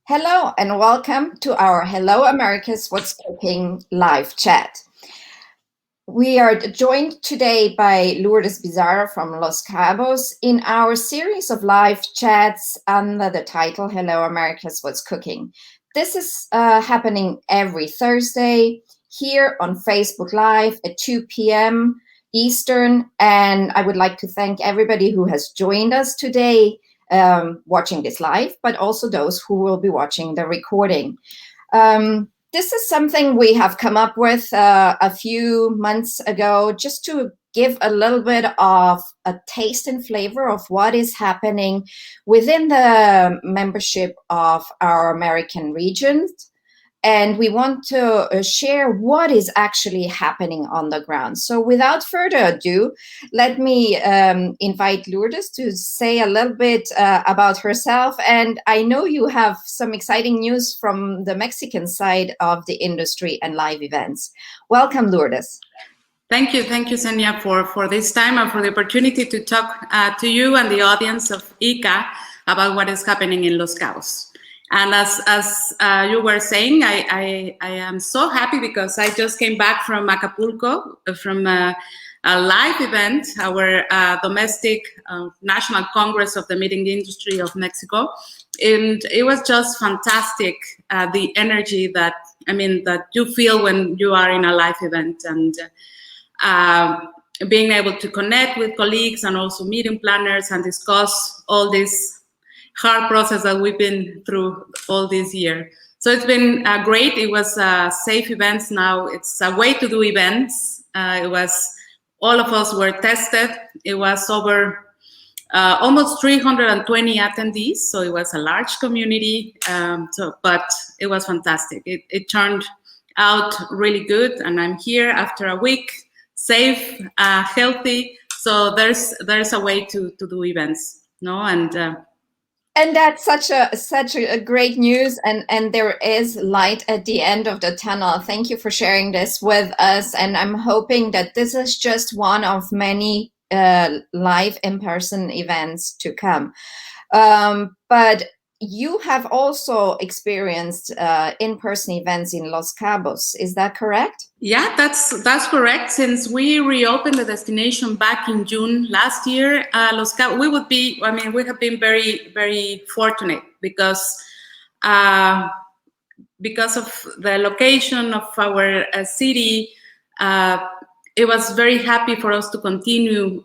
Hello and welcome to our Hello America's What's Cooking live chat. We are joined today by Lourdes Bizzaro from Los Cabos in our series of live chats under the title Hello America's What's Cooking. This is happening every Thursday here on Facebook Live at 2 p.m. Eastern, and I would like to thank everybody who has joined us today watching this live, but also those who will be watching the recording. This is something we have come up with a few months ago just to give a little bit of a taste and flavor of what is happening within the membership of our American regions. And we want to share what is actually happening on the ground. So without further ado, let me invite Lourdes to say a little bit about herself. And I know you have some exciting news from the Mexican side of the industry and live events. Welcome, Lourdes. Thank you, Sonia, for this time and for the opportunity to talk to you and the audience of ICA about what is happening in Los Cabos. And as you were saying, I am so happy because I just came back from Acapulco, from a live event, our domestic National Congress of the Meeting Industry of Mexico. And it was just fantastic, the energy that you feel when you are in a live event, and being able to connect with colleagues and also meeting planners and discuss all this hard process that we've been through all this year. So it's been great. It was safe events now. It's a way to do events. All of us were tested. It was over almost 320 attendees. So it was a large community, but it was fantastic. It turned out really good. And I'm here after a week, safe, healthy. So there's a way to do events, no? And that's such a great news, and there is light at the end of the tunnel. Thank you for sharing this with us, and I'm hoping that this is just one of many live in-person events to come. But you have also experienced in-person events in Los Cabos. Is that correct? Yeah, that's correct. Since we reopened the destination back in June last year, Los Cabos, we have been very, very fortunate because of the location of our city. It was very happy for us to continue,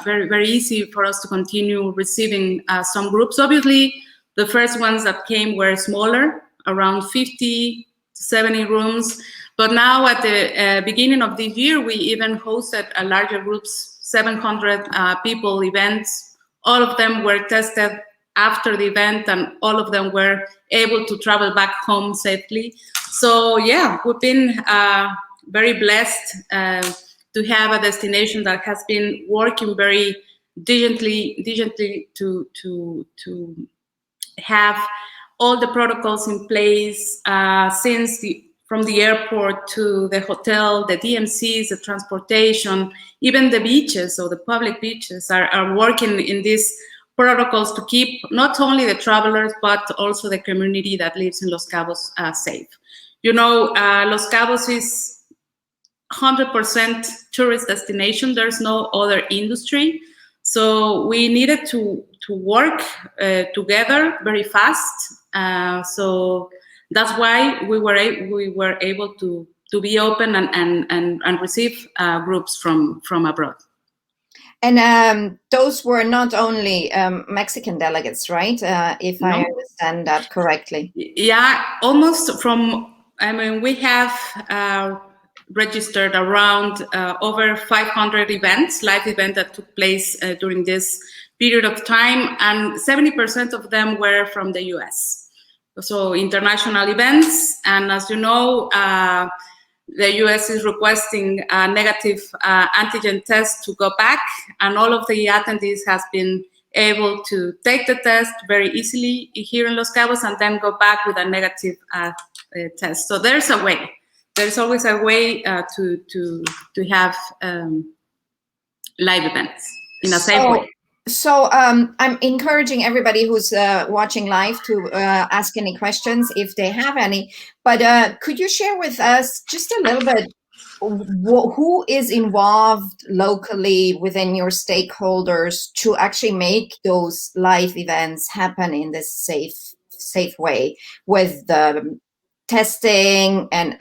very, very easy for us to continue receiving some groups. Obviously, the first ones that came were smaller, around 50 to 70 rooms. But now at the beginning of this year, we even hosted a larger groups, 700 people events. All of them were tested after the event, and all of them were able to travel back home safely. So yeah, we've been very blessed to have a destination that has been working very diligently to have all the protocols in place from the airport to the hotel, the DMCs, the transportation, even the beaches, or the public beaches are working in these protocols to keep not only the travelers, but also the community that lives in Los Cabos safe. You know, Los Cabos is 100% tourist destination. There's no other industry. So we needed to work together very fast. So that's why we were able to be open and receive groups from abroad. And those were not only Mexican delegates, right? If I understand that correctly. Yeah, almost we have registered around over 500 events, live events that took place during this period of time, and 70% of them were from the US. So international events, and as you know, the US is requesting a negative antigen test to go back, and all of the attendees has been able to take the test very easily here in Los Cabos and then go back with a negative test. So there's a way. There's always a way to have live events in a safe way. So I'm encouraging everybody who's watching live to ask any questions if they have any. But could you share with us just a little bit who is involved locally within your stakeholders to actually make those live events happen in this safe way with the testing and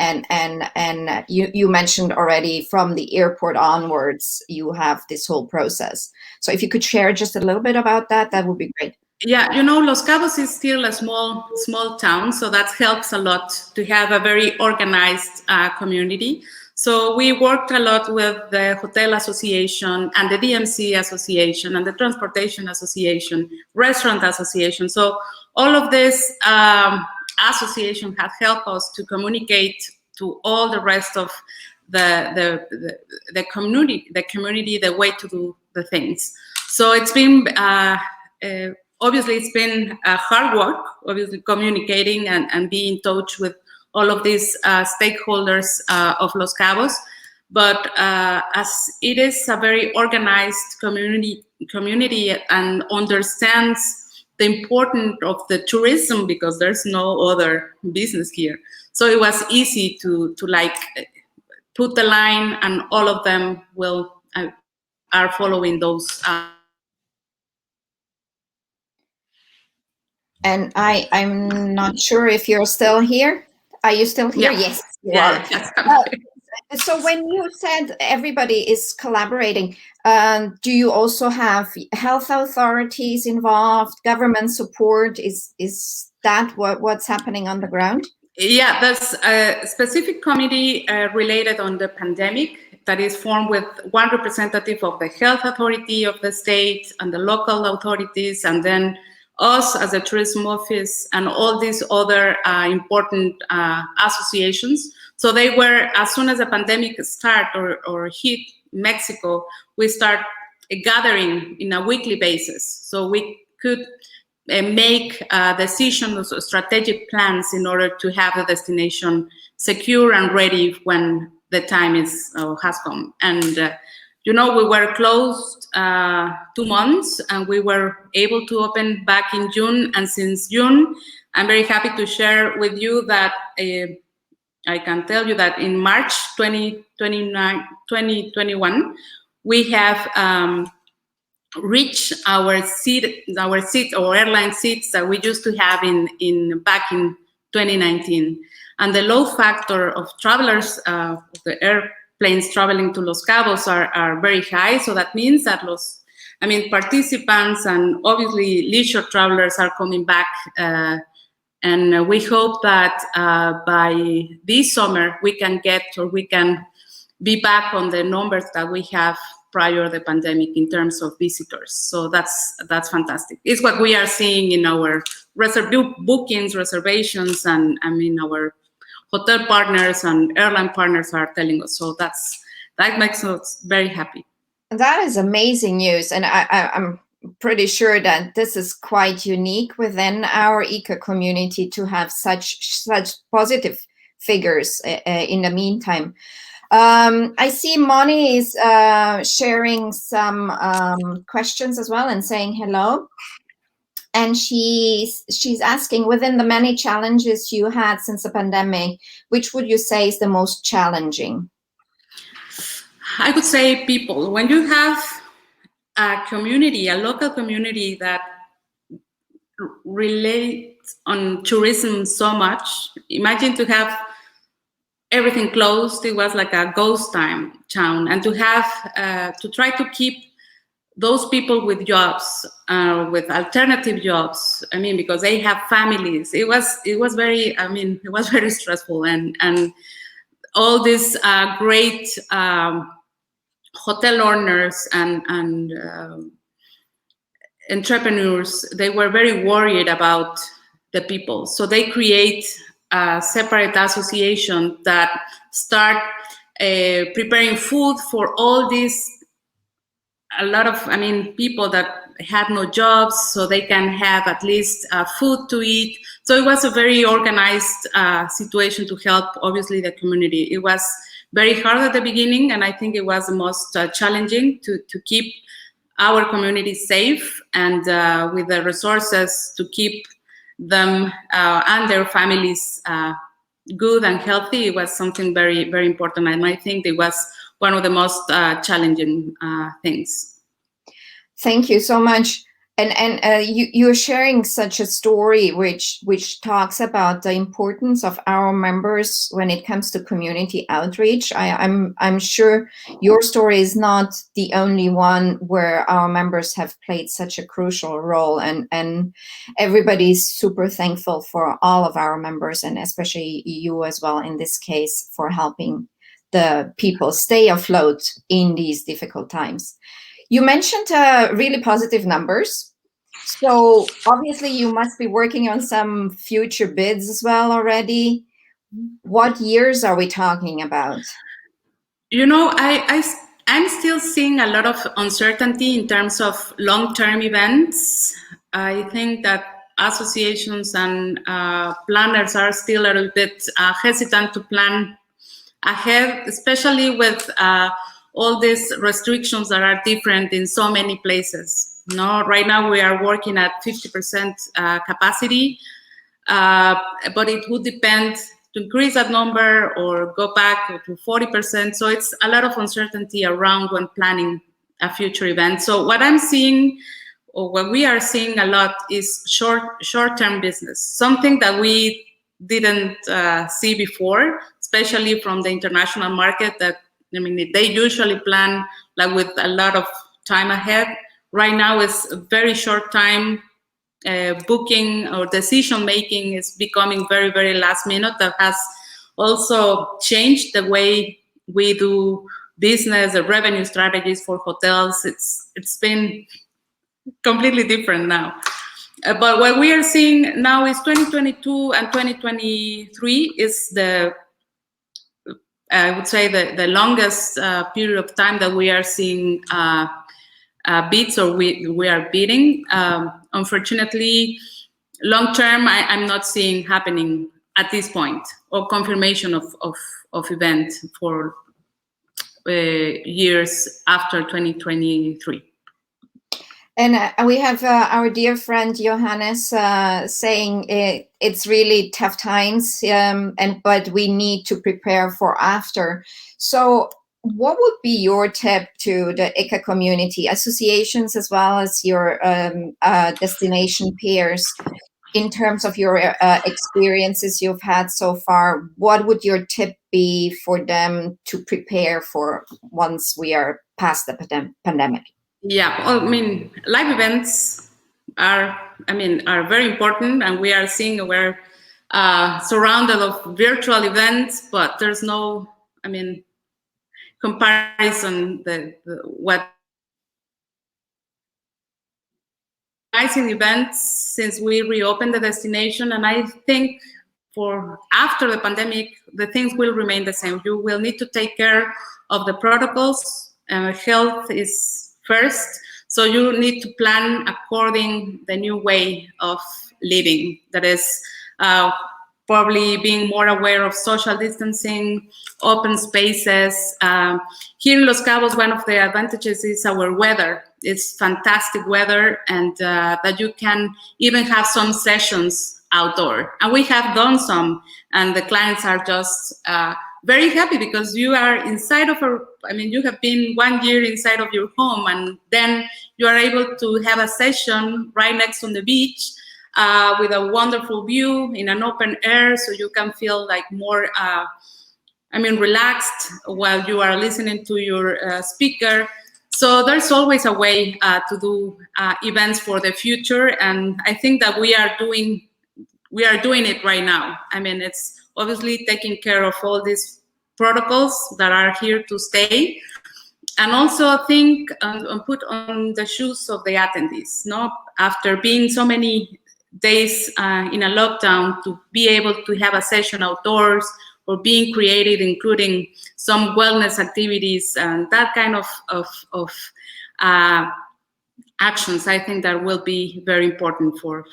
you mentioned already from the airport onwards you have this whole process. So if you could share just a little bit about that, that would be great. Yeah, you know, Los Cabos is still a small town, so that helps a lot to have a very organized community. So we worked a lot with the Hotel Association and the DMC Association and the Transportation Association, Restaurant Association. So all of this association has helped us to communicate to all the rest of the community, the way to do the things. So it's been obviously it's been hard work, obviously communicating and being in touch with all of these stakeholders of Los Cabos. But as it is a very organized community and understands the importance of the tourism, because there's no other business here. So it was easy to like put the line, and all of them will are following those. And I'm not sure if you're still here. Are you still here? Yeah. Yes, you Yeah, are. yes. So when you said everybody is collaborating, do you also have health authorities involved, government support? Is that what's happening on the ground? Yeah, there's a specific committee related on the pandemic that is formed with one representative of the health authority of the state and the local authorities, and then us as a tourism office and all these other important associations. So they were, as soon as the pandemic started or hit Mexico, we start gathering in a weekly basis. So we could make decisions, strategic plans in order to have the destination secure and ready when the time has come. And you know, we were closed 2 months, and we were able to open back in June. And since June, I'm very happy to share with you that I can tell you that in March 2021, we have reach our airline seats that we used to have back in 2019, and the load factor of travelers, the airplanes traveling to Los Cabos are very high. So that means that participants and obviously leisure travelers are coming back, and we hope that by this summer we can be back on the numbers that we have prior to the pandemic in terms of visitors. So that's fantastic. It's what we are seeing in our bookings, reservations, and our hotel partners and airline partners are telling us. So that makes us very happy. That is amazing news, and I'm pretty sure that this is quite unique within our eco community to have such positive figures in the meantime. I see Moni is sharing some questions as well and saying hello. And she's asking, within the many challenges you had since the pandemic, which would you say is the most challenging? I would say people. When you have a community, a local community that relates on tourism so much, imagine to have everything closed. It was like a ghost town, and to have to try to keep those people with jobs, with alternative jobs. Because they have families. It was very. It was very stressful, and all these great hotel owners and entrepreneurs. They were very worried about the people, so they create a separate association that start preparing food for all these, a lot of people that had no jobs, so they can have at least food to eat. So it was a very organized situation to help obviously the community. It was very hard at the beginning, and I think it was the most challenging to keep our community safe and with the resources to keep them and their families good and healthy. It was something very, very important, and I think it was one of the most challenging things. Thank you so much. And you're sharing such a story which talks about the importance of our members when it comes to community outreach. I'm sure your story is not the only one where our members have played such a crucial role, and everybody's super thankful for all of our members, and especially you as well in this case, for helping the people stay afloat in these difficult times. You mentioned really positive numbers. So obviously you must be working on some future bids as well already. What years are we talking about? You know, I'm still seeing a lot of uncertainty in terms of long-term events. I think that associations and planners are still a little bit hesitant to plan ahead, especially with all these restrictions that are different in so many places. No, right now we are working at 50% capacity, but it would depend to increase that number or go back to 40%. So it's a lot of uncertainty around when planning a future event. So what I'm seeing, or what we are seeing a lot, is short-term business, something that we didn't see before, especially from the international market. That, I mean, they usually plan like with a lot of time ahead. Right now it's a very short time. Booking or decision making is becoming very, very last minute. That has also changed the way we do business, the revenue strategies for hotels. It's been completely different now. But what we are seeing now is 2022 and 2023 is I would say the longest period of time that we are seeing bids, or we are bidding. Unfortunately, long term, I'm not seeing happening at this point, or confirmation of event for years after 2023. And we have our dear friend Johannes saying it's really tough times, but we need to prepare for after. So what would be your tip to the ICA community, associations, as well as your destination peers, in terms of your experiences you've had so far? What would your tip be for them to prepare for once we are past the pandemic? Yeah, well, I mean, live events are very important, and we are seeing we're surrounded of virtual events, but there's no, comparison what organizing events since we reopened the destination. And I think for after the pandemic, the things will remain the same. You will need to take care of the protocols, and health is first. So you need to plan according the new way of living. That is probably being more aware of social distancing, open spaces. Here in Los Cabos, one of the advantages is our weather. It's fantastic weather, and that you can even have some sessions outdoor. And we have done some, and the clients are just very happy, because you are inside of you have been 1 year inside of your home, and then you are able to have a session right next on the beach with a wonderful view in an open air, so you can feel like more relaxed while you are listening to your speaker. So there's always a way to do events for the future, and I think that we are doing it right now. It's obviously taking care of all these protocols that are here to stay, and also think and put on the shoes of the attendees. No, after being so many days in a lockdown, to be able to have a session outdoors, or being creative, including some wellness activities and that kind of actions, I think that will be very important for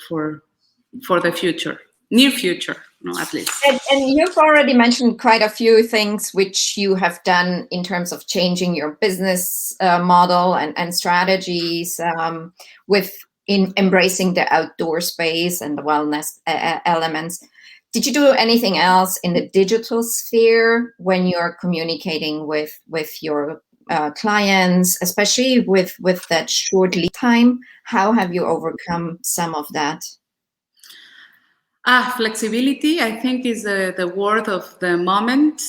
the future. near future, at least. And you've already mentioned quite a few things which you have done in terms of changing your business model and strategies in embracing the outdoor space and the wellness elements. Did you do anything else in the digital sphere when you're communicating with your clients, especially with that short lead time? How have you overcome some of that? Flexibility, I think, is the word of the moment.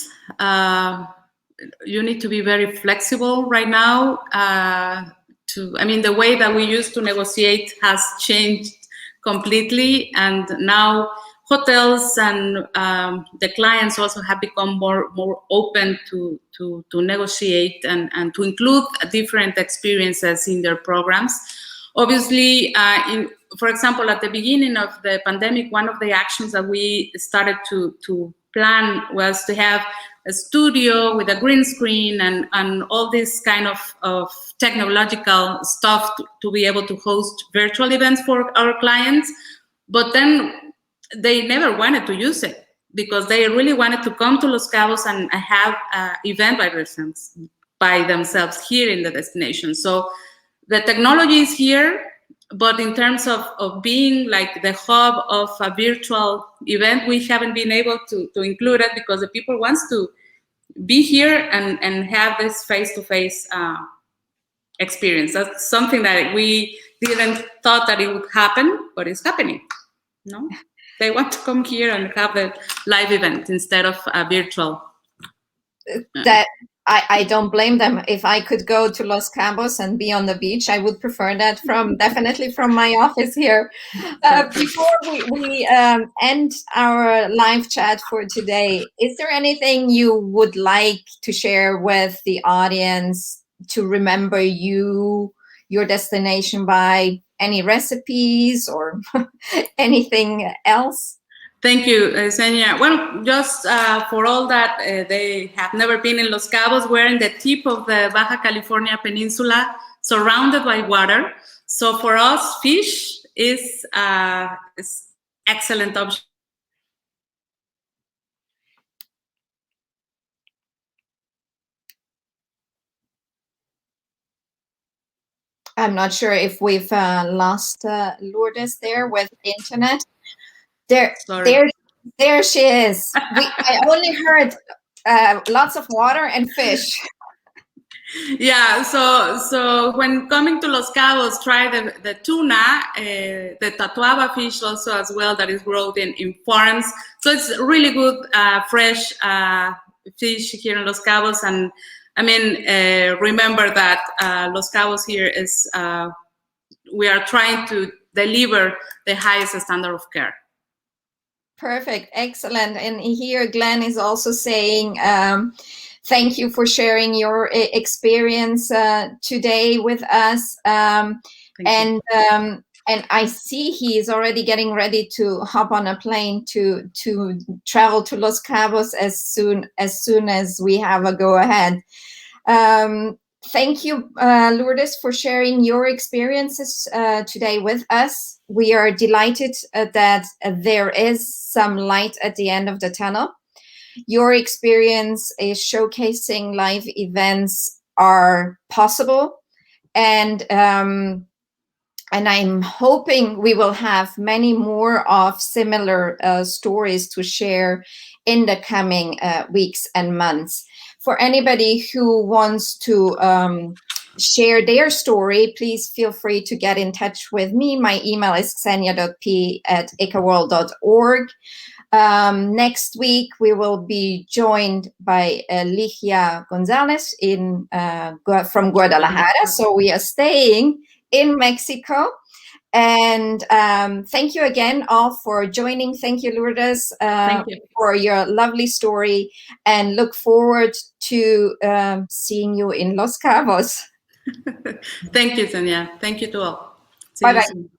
You need to be very flexible right now. The way that we used to negotiate has changed completely, and now hotels and the clients also have become more open to negotiate and to include different experiences in their programs. Obviously, for example, at the beginning of the pandemic, one of the actions that we started to plan was to have a studio with a green screen and all this kind of technological stuff to be able to host virtual events for our clients. But then they never wanted to use it because they really wanted to come to Los Cabos and have an event by themselves here in the destination. So the technology is here, but in terms of being like the hub of a virtual event, we haven't been able to include it because the people wants to be here and have this face-to-face experience. That's something that we didn't thought that it would happen, but it's happening. No, they want to come here and have a live event instead of a virtual. That I don't blame them. If I could go to Los Cabos and be on the beach, I would prefer that definitely from my office here. Before we end our live chat for today, is there anything you would like to share with the audience to remember your destination by? Any recipes or anything else? Thank you, Xenia. Well, just for all that they have never been in Los Cabos, we're in the tip of the Baja California Peninsula, surrounded by water. So for us, fish is excellent option. I'm not sure if we've lost Lourdes there with internet. There she is. I only heard lots of water and fish. Yeah, so when coming to Los Cabos, try the tuna, the tatuaba fish also as well that is grown in farms. So it's really good fresh fish here in Los Cabos. And remember that Los Cabos here is, we are trying to deliver the highest standard of care. Perfect, excellent. And here Glenn is also saying, thank you for sharing your experience today with us. And I see he is already getting ready to hop on a plane to travel to Los Cabos as soon as we have a go ahead. Thank you, Lourdes, for sharing your experiences today with us. We are delighted that there is some light at the end of the tunnel. Your experience is showcasing live events are possible, and I'm hoping we will have many more of similar stories to share in the coming weeks and months. For anybody who wants to share their story, please feel free to get in touch with me. My email is xenia.p@ecaworld.org. Next week, we will be joined by Ligia Gonzalez from Guadalajara. So we are staying in Mexico. And thank you again all for joining. Thank you, Lourdes, for your lovely story, and look forward to seeing you in Los Cabos. Thank you, Xenia. Thank you to all. Bye-bye.